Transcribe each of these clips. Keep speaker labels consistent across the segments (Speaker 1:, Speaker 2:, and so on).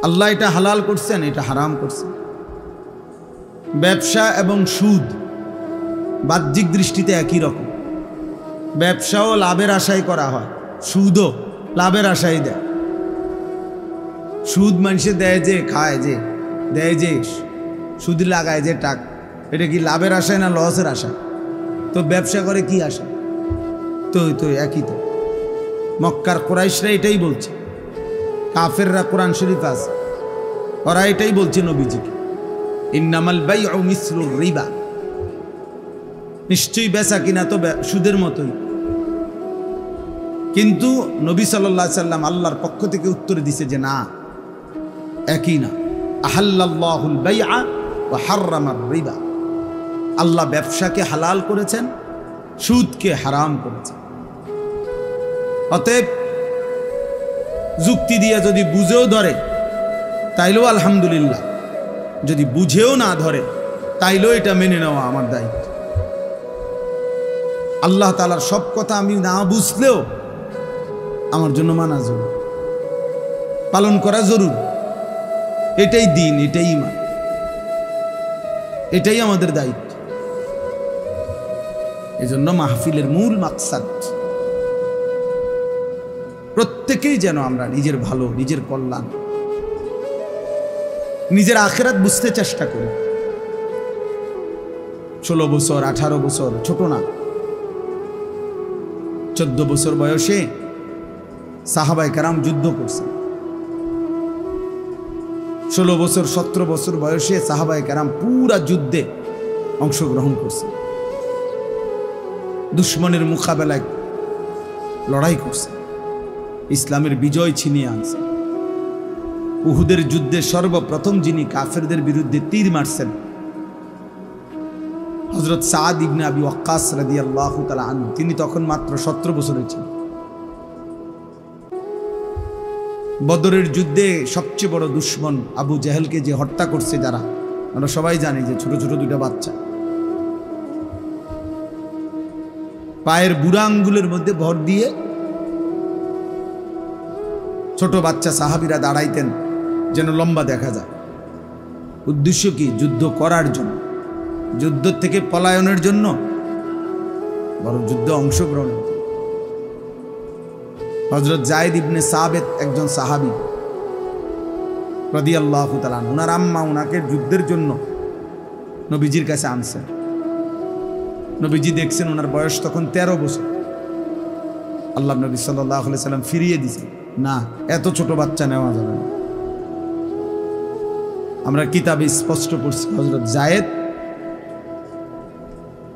Speaker 1: আল্লাহ এটা হালাল করছেন, এটা হারাম করছেন। ব্যবসা এবং সুদ বাহ্যিক দৃষ্টিতে একই রকম। ব্যবসাও লাভের আশায় করা হয়, সুদও লাভের আশায় দেয়। সুদ মানুষে দেয় যে, খায় যে, দেয় যে, সুদ লাগায় যে টাকা, এটা কি লাভের আশায় না লসের আশায়? তো ব্যবসা করে কি আশা? তো একই তো। মক্কার কুরাইশরা এটাই বলছে, কাফেররা কোরআন শরীফ আছে, ওরা এটাই বলছে নবীজিকে, ইন্নামাল বাইউ মিসলুর রিবা, নিশ্চয়ই বেচা কিনা তো সুদের মতোই। কিন্তু নবী সাল্লাল্লাহু আলাইহি সাল্লাম আল্লাহর পক্ষ থেকে উত্তর দিছে যে না, একই না। আহাল্লাল্লাহুল বাইআ ওয়া হাররামার রিবা, আল্লাহ ব্যবসাকে হালাল করেছেন, সুদকে হারাম করেছেন। অতএব যুক্তি দিয়ে যদি বুঝেও ধরে তাইলেও আলহামদুলিল্লাহ, যদি বুঝেও না ধরে তাইলেও এটা মেনে নেওয়া আমার দায়িত্ব। আল্লাহ তাআলার সব কথা আমি না বুঝলেও আমার জন্য মানা জরুরি, পালন করা জরুরি। এটাই দিন, এটাই ঈমান, এটাই আমাদের দায়িত্ব। এজন্য মাহফিলের মূল মাকসাদ প্রত্যেকেই যেন আমরা নিজের ভালো, নিজের কল্যাণ, নিজের আখিরাত বুঝতে চেষ্টা করি। 16 বছর 18 বছর ছোট না, 14 বছর বয়সে সাহাবায়ে কেরাম যুদ্ধ করছেন। 16 বছর 17 বছর বয়সে সাহাবায়ে কেরাম পুরা যুদ্ধে অংশগ্রহণ করছেন, দুশ্মনের মোকাবেলায় লড়াই করছেন, ইসলামের বিজয় ছিনিয়ে আনছেন। উহুদের যুদ্ধে সর্বপ্রথম যিনি কাফেরদের বিরুদ্ধে তীর মারছেন, হযরত সাদ ইবনে আবি ওয়াক্কাস রাদিয়াল্লাহু তাআলা আনহু, তিনি তখন মাত্র 17 বছরের ছিলেন। বদরের যুদ্ধে সবচেয়ে বড় দুশ্মন আবু জেহেলকে যে হত্যা করছে যারা, আমরা সবাই জানি যে ছোট ছোট দুইটা বাচ্চা, পায়ের বুড়া আঙ্গুলের মধ্যে ভর দিয়ে ছোট বাচ্চা সাহাবীরা দাঁড়াইতেন যেন লম্বা দেখা যায়। উদ্দেশ্য কি? যুদ্ধ করার জন্য, যুদ্ধ থেকে পলায়নের জন্য, বড় যুদ্ধে অংশগ্রহণের জন্য। হযরত যায়েদ ইবনে সাবিত একজন সাহাবী রাদিয়াল্লাহু তাআলা, ওনার আম্মা ওনাকে যুদ্ধের জন্য নবীজির কাছে আনছেন। নবীজি দেখছেন ওনার বয়স তখন 13 বছর। আল্লাহ নবী সাল্লাল্লাহু আলাইহি সাল্লাম ফিরিয়ে দিয়েছেন, না, এত ছোট বাচ্চা নেওয়া যাবে না। আমরা কিতাবে স্পষ্ট পড়ছি হযরত যায়েদ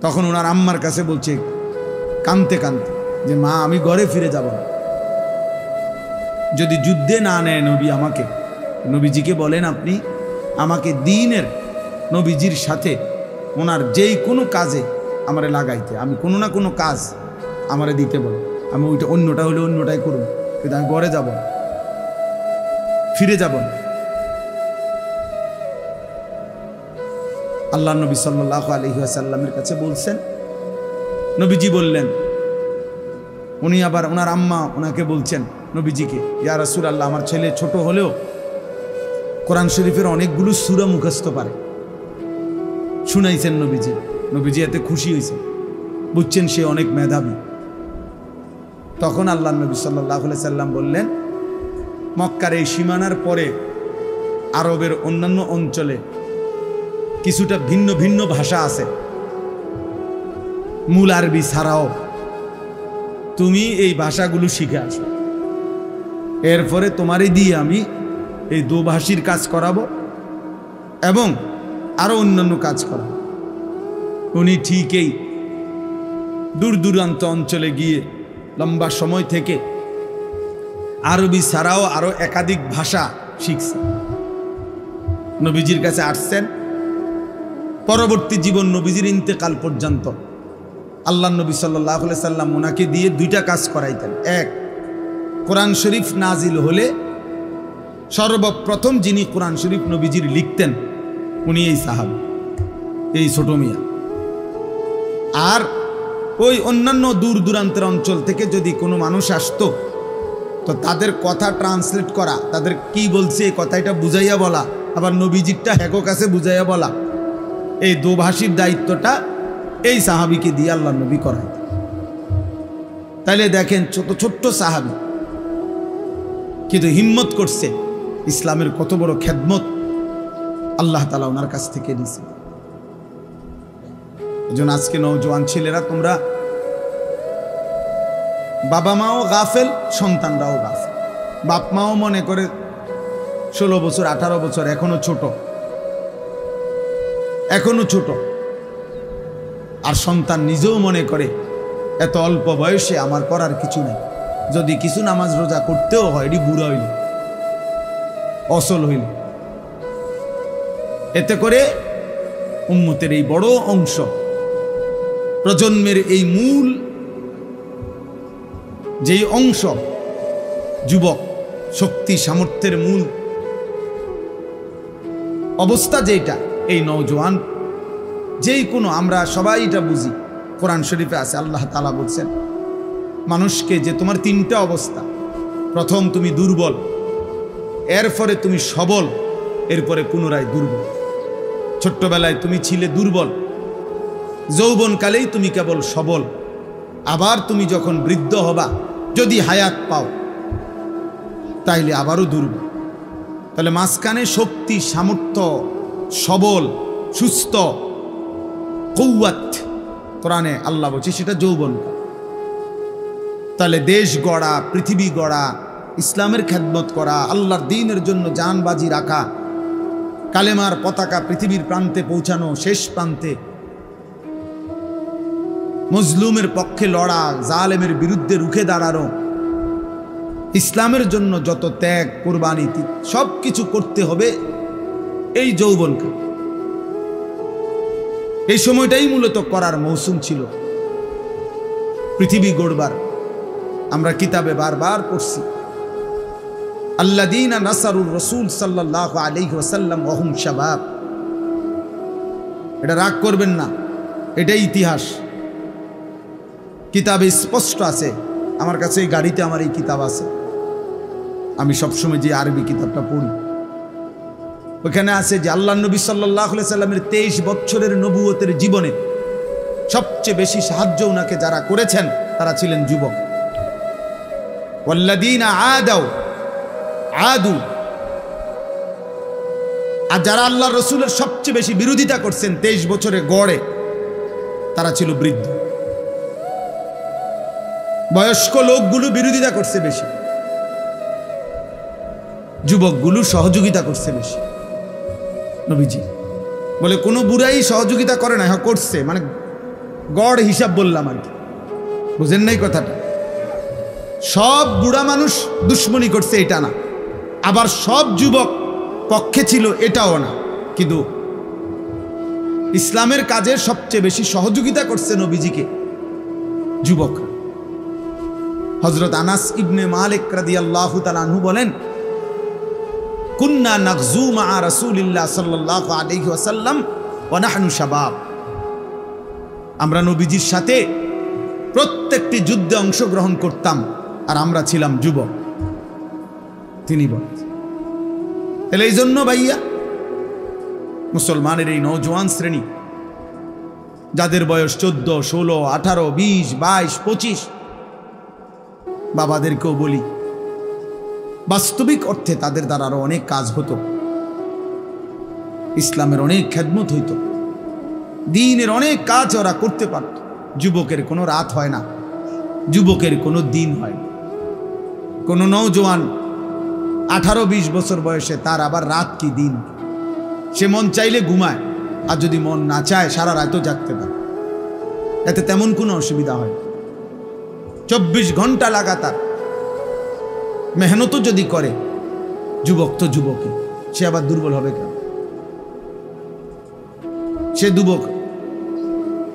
Speaker 1: তখন ওনার আম্মার কাছে বলছে কাঁদতে কাঁদতে যে মা, আমি ঘরে ফিরে যাব না, যদি যুদ্ধে না নেয় নবী আমাকে। নবীজিকে বলেন আপনি আমাকে দ্বীনের নবীজির সাথে ওনার যেই কোনো কাজে আমারে লাগাইতে, আমি কোনো না কোনো কাজ আমারে দিতে বলেন, আমি ওইটা অন্যটা হলে অন্যটাই করব, কিন্তু আমি ঘরে যাব না, ফিরে যাব না। আল্লাহ নবী সাল্লাল্লাহু আলাইহি ওয়াসাল্লামের কাছে বলছেন, নবীজি বললেন, উনি আবার ওনার আম্মা ওনাকে বলছেন নবীজিকে, ইয়া রাসূলুল্লাহ, আমার ছেলে ছোট হলেও কোরআন শরীফের অনেকগুলো সূরা মুখস্থ পারে। শুনাইছেন নবীজি, নবীজি এতে খুশি হয়েছেন, বুঝছেন সে অনেক মেধাবী। তখন আল্লাহ নবী সাল্লাল্লাহু আলাইহি সাল্লাম বললেন, মক্কার এই সীমানার পরে আরবের অন্যান্য অঞ্চলে কিছুটা ভিন্ন ভিন্ন ভাষা আছে, মূল আরবি ছাড়াও তুমি এই ভাষাগুলো শিখে আসো, এরপরে তোমারই দিয়ে আমি এই দোভাষীর কাজ করাবো এবং আরো অন্যান্য কাজ করাবো। উনি ঠিকই দূর দূরান্ত অঞ্চলে গিয়ে লম্বা সময় থেকে আরবি ছাড়াও আরো একাধিক ভাষা শিখছেন, নবীজির কাছে আসছেন। পরবর্তী জীবন নবীজির ইন্তেকাল পর্যন্ত আল্লাহ নবী সাল্লাল্লাহু আলাইহি সাল্লাম ওনাকে দিয়ে দুইটা কাজ করাইতেন। এক, কোরআন শরীফ নাজিল হলে সর্বপ্রথম যিনি কোরআন শরীফ নবীজির লিখতেন উনি এই সাহাবী, এই ছোট মিয়া। আর ওই অন্যান্য দূর দূরান্তের অঞ্চল থেকে যদি কোনো মানুষ আসতো তো তাদের কথা ট্রান্সলেট করা, তাদের কি বলছে এই কথাটা বুঝাইয়া বলা, আবার নবীজিরটা হেকো কাছে বুঝাইয়া বলা, এই দোভাষীর দায়িত্বটা এই সাহাবিকে দিয়ে আল্লাহ নবী করায়। তাইলে দেখেন ছোট ছোট্ট সাহাবি কিন্তু হিম্মত করছে, ইসলামের কত বড় খেদমত আল্লাহ তাআলা ওনার কাছ থেকে নিছে। এজন্য আজকে নওজোয়ান ছেলেরা, তোমরা বাবা মাও গাফেল, সন্তানরাও গাফেল। বাপ মাও মনে করে 16 বছর 18 বছর এখনো ছোট, আর সন্তান নিজেও মনে করে এত অল্প বয়সে আমার করার কিছু নেই, যদি কিছু নামাজ রোজা করতেও হয় এটি বুড়া হইল, অসল হইল। এতে করে উম্মতের এই বড় অংশ, প্রজন্মের এই মূল যেই অংশ যুবক, শক্তি সামর্থ্যের মূল অবস্থা যেটা, এই নওজোয়ান যেই কোনো, আমরা সবাই এটা বুঝি, কোরআন শরীফে আছে আল্লাহ তাআলা বলছেন মানুষকে যে তোমার 3টা অবস্থা, প্রথম তুমি দুর্বল, এরপরে তুমি সবল, এরপরে পুনরায় দুর্বল। ছোট্টবেলায় তুমি ছিলে দুর্বল, যৌবনকালেই তুমি কেবল সবল, আবার তুমি যখন বৃদ্ধ হবা, যদি হায়াত পাও, তাইলে আবারও দুর্বল। তাহলে মাঝখানে শক্তি সামর্থ্য, সবল সুস্থ কওয়াত, কোরআনে আল্লাহ বলছে সেটা যৌবনকাল। তাহলে দেশ গড়া, পৃথিবী গড়া, ইসলামের খেদমত করা, আল্লাহর দ্বীনের জন্য জান বাজি রাখা, কালেমার পতাকা পৃথিবীর প্রান্তে পৌঁছানো, শেষ প্রান্তে মজলুমের পক্ষে লড়া, জালেমের বিরুদ্ধে রুখে দাঁড়ানো, ইসলামের জন্য যত ত্যাগ কোরবানি সব কিছু করতে হবে এই যৌবনকাল। এই সময়টাই মূলত করার মৌসুম ছিল পৃথিবী গড়বার। আমরা কিতাবে বারবার পড়ছি আল্লাযীনা নাসারুর রাসূল সাল্লাল্লাহু আলাইহি ওয়াসাল্লাম ওয়া হুম শাবাব। এটা রাগ করবেন না, এটাই ইতিহাস, কিতাবে স্পষ্ট আছে। আমার কাছে এই গাড়িতে আমার এই কিতাব আছে, আমি সবসময় যে আরবি কিতাবটা পড়ি, ওখানে আছে যে আল্লাহ নবী সাল্লাল্লাহু আলাইহি সাল্লামের 23 বছরের নবুয়তের জীবনে সবচেয়ে বেশি সাহায্য ওনাকে যারা করেছেন তারা ছিলেন যুবক। ওয়াল্লাযীনা আদু, আর যারা আল্লাহ রসুলের সবচেয়ে বেশি বিরোধিতা করছেন 23 বছরে গড়ে, তারা ছিল বৃদ্ধ। বয়স্ক লোকগুলো বিরোধিতা করছে বেশি, যুবকগুলো সহযোগিতা করছে বেশি। নবীজি বলে কোনো বুড়াই সহযোগিতা করে না, হ্যাঁ করছে, মানে গড় হিসাব বললাম আর কি, বুঝেন নাই কথাটা। সব বুড়া মানুষ দুশ্মনী করছে এটা না, আবার সব যুবক পক্ষে ছিল এটাও না, কিন্তু ইসলামের কাজে সবচেয়ে বেশি সহযোগিতা করছে নবীজিকে যুবক। হযরত আনাস ইবনে মালিক রাদিয়াল্লাহু তাআলা আনহু বলেন, কুন্না নাগজু মা রাসূলিল্লাহ সাল্লাল্লাহু আলাইহি ওয়াসাল্লাম ওয়া নাহনু শাবাব। আমরা নবীজির সাথে প্রত্যেকটি যুদ্ধে অংশগ্রহণ করতাম আর আমরা ছিলাম যুবক। তিনি বলেন, তাহলে এই জন্য ভাইয়া মুসলমানের এই নওজোয়ান শ্রেণী যাদের বয়স 14, 16, 18, 20, 22, 25, বাবাদেরকেও বলি বাস্তবিক অর্থে তাদের দ্বারা আরো অনেক কাজ হতো, ইসলামের অনেক খেদমত হইতো, দ্বীনের অনেক কাজ ওরা করতে পারত। যুবকের কোনো রাত হয় না, যুবকের কোনো দিন হয় না। কোনো নওজোয়ান 18-20 বছর বয়সে তার আবার রাত কি দিন, সে মন চাইলে ঘুমায়, আর যদি মন না চায় সারা রাতও জাগতে পারে, এতে তেমন কোনো অসুবিধা হয়। 24 ঘন্টা লাগাতার মেহনতও যদি করে, যুবক তো যুবকই, সে আবার দুর্বল হবে কেন? সে যুবক।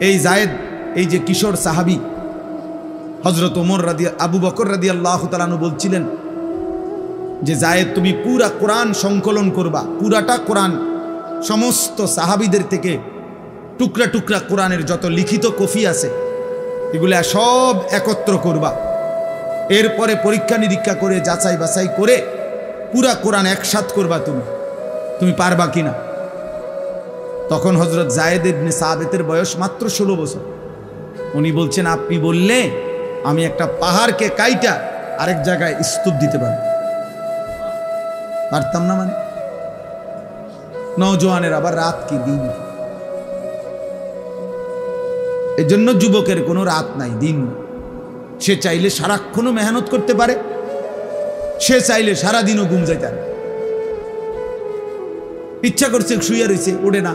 Speaker 1: এই জায়েদ, এই যে কিশোর সাহাবী হযরত ওমর আবু বকর রাদিয়াল্লাহু তাআলা আনহু বলছিলেন যে জায়েদ তুমি পুরা কোরআন সংকলন করবা, পুরাটা কোরআন, সমস্ত সাহাবীদের থেকে টুকরা টুকরা কোরআনের যত লিখিত কপি আছে এগুলা সব একত্র করবা, এরপরে পরীক্ষা নিরীক্ষা করে যাচাই বাছাই করে পুরা কোরআন একসাথ করবা তুমি পারবা কিনা। তখন হযরত যায়েদ ইবনে সাবিতের বয়স মাত্র 16 বছর। উনি বলছেন, আপনি বললে আমি একটা পাহাড়কে কাইটা আরেক জায়গায় স্তূপ দিতে পারতাম না। মানে নওজোয়ানের আবার রাত কি দিন। এই জন্য যুবকের কোনো রাত নাই, দিন। সে চাইলে সারাক্ষণও মেহনত করতে পারে, সে চাইলে সারাদিনও ঘুম যাইতে পারে। ইচ্ছা করছে শুয়ে রয়েছে, ওঠে না,